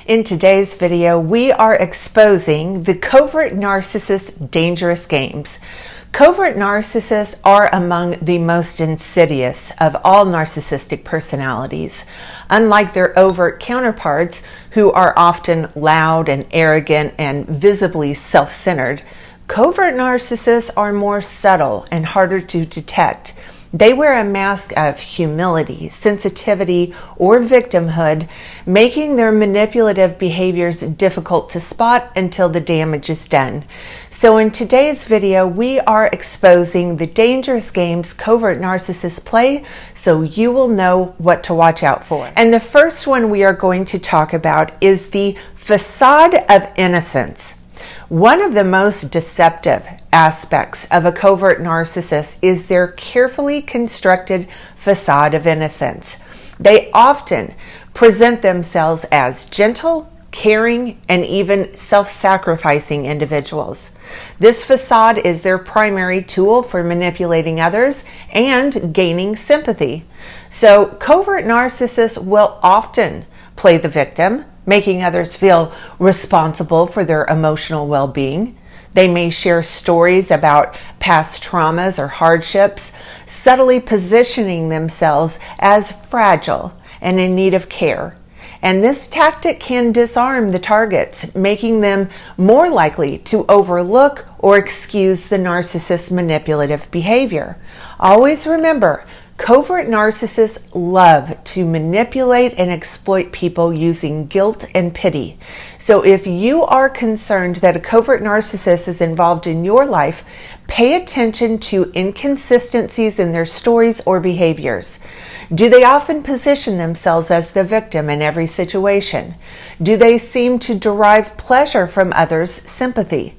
In today's video, we are exposing the covert narcissist dangerous games. Covert narcissists are among the most insidious of all narcissistic personalities. Unlike their overt counterparts, who are often loud and arrogant and visibly self-centered, covert narcissists are more subtle and harder to detect. They wear a mask of humility, sensitivity, or victimhood, making their manipulative behaviors difficult to spot until the damage is done. So in today's video, we are exposing the dangerous games covert narcissists play so you will know what to watch out for. And the first one we are going to talk about is the Facade of Innocence. One of the most deceptive aspects of a covert narcissist is their carefully constructed facade of innocence. They often present themselves as gentle, caring, and even self-sacrificing individuals. This facade is their primary tool for manipulating others and gaining sympathy. So, covert narcissists will often play the victim, making others feel responsible for their emotional well-being. They may share stories about past traumas or hardships, subtly positioning themselves as fragile and in need of care. And this tactic can disarm the targets, making them more likely to overlook or excuse the narcissist's manipulative behavior. Always remember, covert narcissists love to manipulate and exploit people using guilt and pity. So if you are concerned that a covert narcissist is involved in your life, pay attention to inconsistencies in their stories or behaviors. Do they often position themselves as the victim in every situation? Do they seem to derive pleasure from others' sympathy?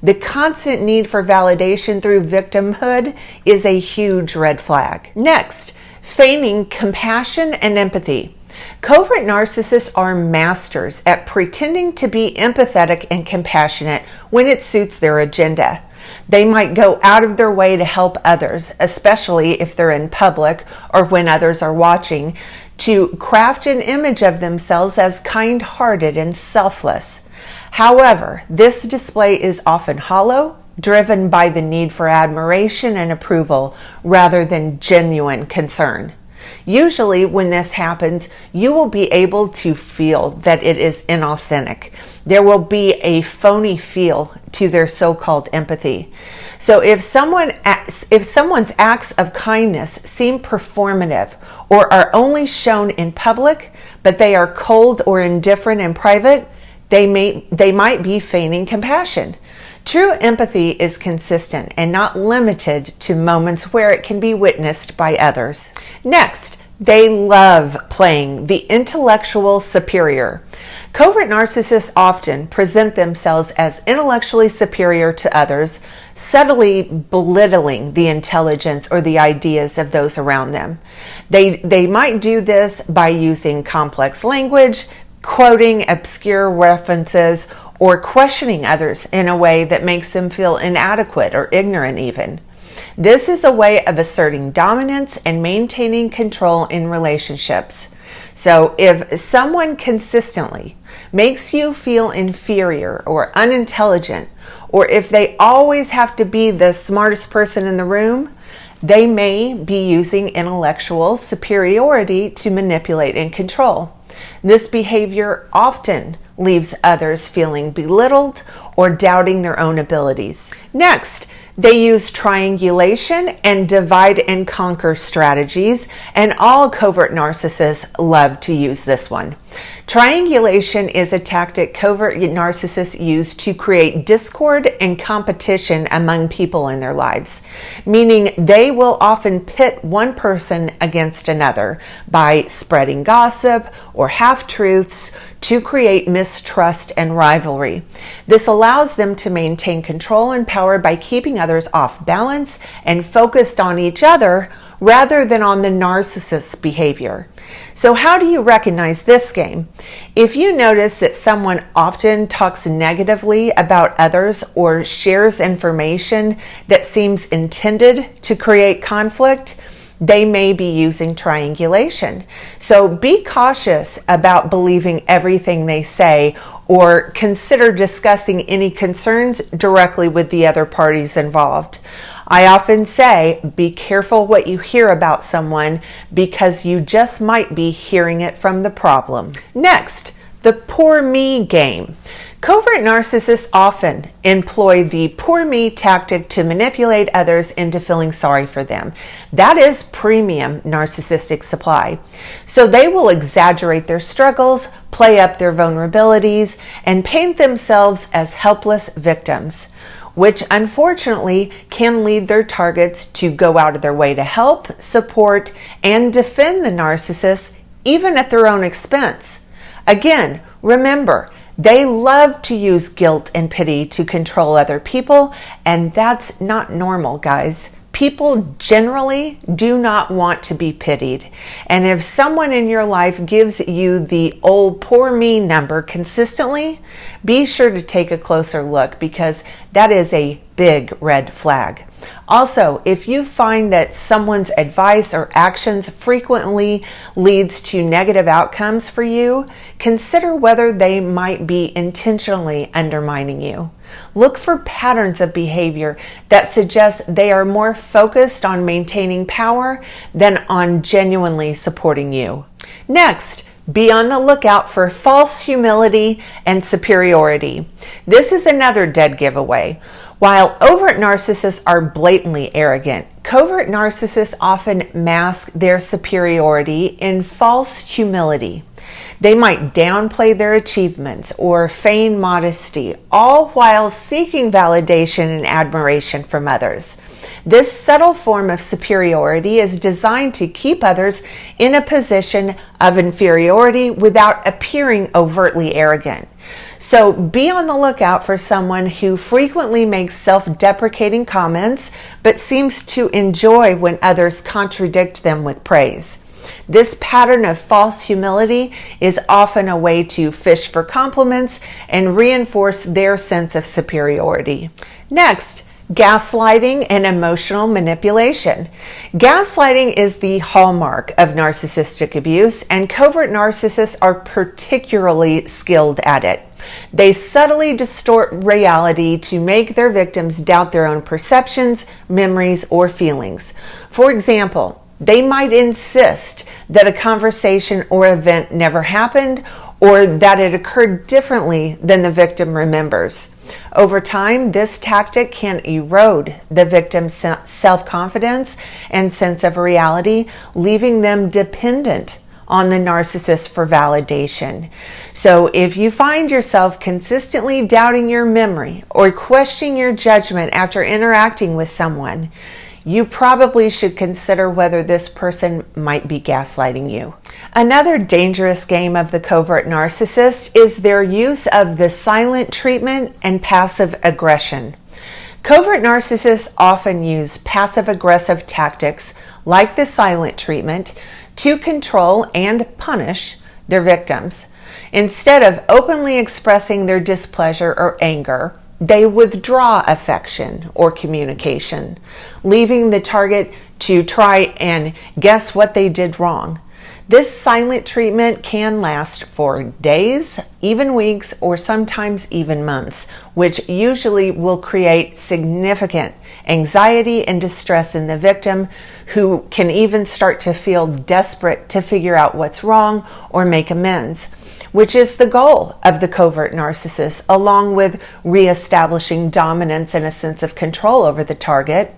The constant need for validation through victimhood is a huge red flag. Next, feigning compassion and empathy. Covert narcissists are masters at pretending to be empathetic and compassionate when it suits their agenda. They might go out of their way to help others, especially if they're in public or when others are watching, to craft an image of themselves as kind-hearted and selfless. However, this display is often hollow, driven by the need for admiration and approval rather than genuine concern. Usually when this happens, you will be able to feel that it is inauthentic. There will be a phony feel to their so-called empathy. So if someone's acts of kindness seem performative or are only shown in public, but they are cold or indifferent in private, they might be feigning compassion. True empathy is consistent and not limited to moments where it can be witnessed by others. Next, they love playing the intellectual superior. Covert narcissists often present themselves as intellectually superior to others, subtly belittling the intelligence or the ideas of those around them. They might do this by using complex language, quoting obscure references, or questioning others in a way that makes them feel inadequate or ignorant even. This is a way of asserting dominance and maintaining control in relationships. So if someone consistently makes you feel inferior or unintelligent, or if they always have to be the smartest person in the room, they may be using intellectual superiority to manipulate and control. This behavior often leaves others feeling belittled or doubting their own abilities. Next, they use triangulation and divide and conquer strategies, and all covert narcissists love to use this one. Triangulation is a tactic covert narcissists use to create discord and competition among people in their lives, meaning they will often pit one person against another by spreading gossip or half-truths to create mistrust and rivalry. This allows them to maintain control and power by keeping others off balance and focused on each other rather than on the narcissist's behavior. So how do you recognize this game? If you notice that someone often talks negatively about others or shares information that seems intended to create conflict, They may be using triangulation. So be cautious about believing everything they say, or consider discussing any concerns directly with the other parties involved. I often say, be careful what you hear about someone, because you just might be hearing it from the problem. Next, the poor me game. Covert narcissists often employ the poor me tactic to manipulate others into feeling sorry for them. That is premium narcissistic supply. So they will exaggerate their struggles, play up their vulnerabilities, and paint themselves as helpless victims, which unfortunately can lead their targets to go out of their way to help, support, and defend the narcissist, even at their own expense. Again, remember, they love to use guilt and pity to control other people, and that's not normal, guys. People generally do not want to be pitied. And if someone in your life gives you the old poor me number consistently, be sure to take a closer look, because that is a big red flag. Also, if you find that someone's advice or actions frequently leads to negative outcomes for you, consider whether they might be intentionally undermining you. Look for patterns of behavior that suggest they are more focused on maintaining power than on genuinely supporting you. Next, be on the lookout for false humility and superiority. This is another dead giveaway. While overt narcissists are blatantly arrogant, covert narcissists often mask their superiority in false humility. They might downplay their achievements or feign modesty, all while seeking validation and admiration from others. This subtle form of superiority is designed to keep others in a position of inferiority without appearing overtly arrogant. So be on the lookout for someone who frequently makes self-deprecating comments, but seems to enjoy when others contradict them with praise. This pattern of false humility is often a way to fish for compliments and reinforce their sense of superiority. Next, gaslighting and emotional manipulation. Gaslighting is the hallmark of narcissistic abuse, and covert narcissists are particularly skilled at it. They subtly distort reality to make their victims doubt their own perceptions, memories, or feelings. For example, they might insist that a conversation or event never happened, or that it occurred differently than the victim remembers. Over time, this tactic can erode the victim's self-confidence and sense of reality, leaving them dependent on the narcissist for validation. So if you find yourself consistently doubting your memory or questioning your judgment after interacting with someone, you probably should consider whether this person might be gaslighting you. Another dangerous game of the covert narcissist is their use of the silent treatment and passive aggression. Covert narcissists often use passive-aggressive tactics like the silent treatment to control and punish their victims. Instead of openly expressing their displeasure or anger, they withdraw affection or communication, leaving the target to try and guess what they did wrong. This silent treatment can last for days, even weeks, or sometimes even months, which usually will create significant anxiety and distress in the victim, who can even start to feel desperate to figure out what's wrong or make amends, which is the goal of the covert narcissist, along with reestablishing dominance and a sense of control over the target.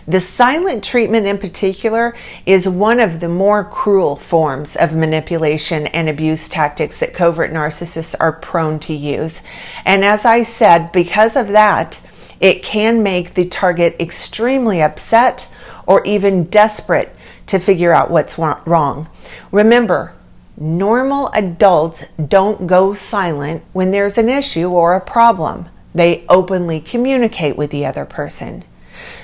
The silent treatment in particular is one of the more cruel forms of manipulation and abuse tactics that covert narcissists are prone to use. And as I said, because of that, it can make the target extremely upset or even desperate to figure out what's wrong. Remember, normal adults don't go silent when there's an issue or a problem. They openly communicate with the other person.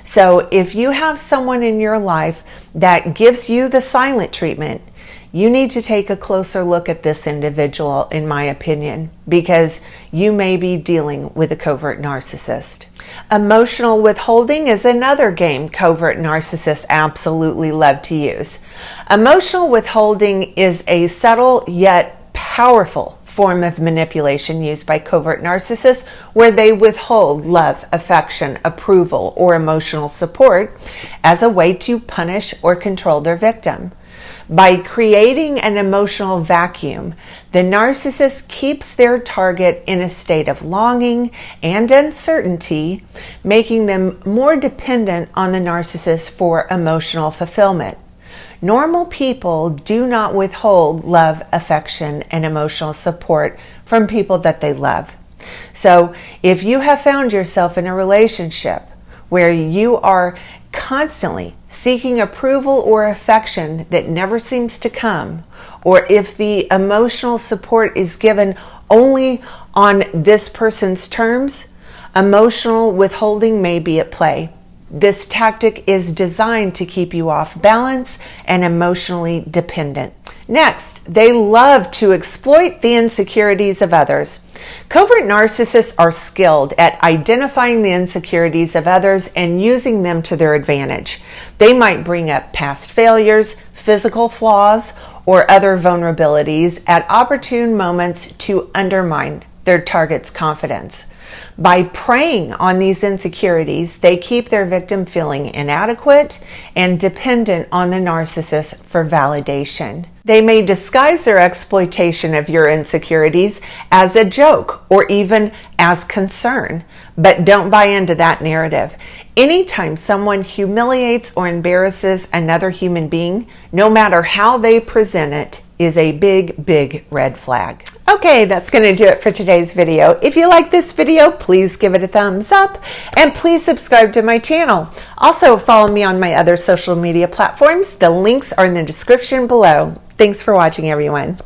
So if you have someone in your life that gives you the silent treatment, you need to take a closer look at this individual, in my opinion, because you may be dealing with a covert narcissist. Emotional withholding is another game covert narcissists absolutely love to use. Emotional withholding is a subtle yet powerful form of manipulation used by covert narcissists where they withhold love, affection, approval, or emotional support as a way to punish or control their victim. By creating an emotional vacuum, the narcissist keeps their target in a state of longing and uncertainty, making them more dependent on the narcissist for emotional fulfillment. Normal people do not withhold love, affection, and emotional support from people that they love. So if you have found yourself in a relationship where you are constantly seeking approval or affection that never seems to come, or if the emotional support is given only on this person's terms, emotional withholding may be at play. This tactic is designed to keep you off balance and emotionally dependent. Next, they love to exploit the insecurities of others. Covert narcissists are skilled at identifying the insecurities of others and using them to their advantage. They might bring up past failures, physical flaws, or other vulnerabilities at opportune moments to undermine their target's confidence. By preying on these insecurities, they keep their victim feeling inadequate and dependent on the narcissist for validation. They may disguise their exploitation of your insecurities as a joke or even as concern, but don't buy into that narrative. Anytime someone humiliates or embarrasses another human being, no matter how they present it, is a big, big red flag. Okay, that's going to do it for today's video. If you like this video, please give it a thumbs up and please subscribe to my channel. Also, follow me on my other social media platforms. The links are in the description below. Thanks for watching, everyone.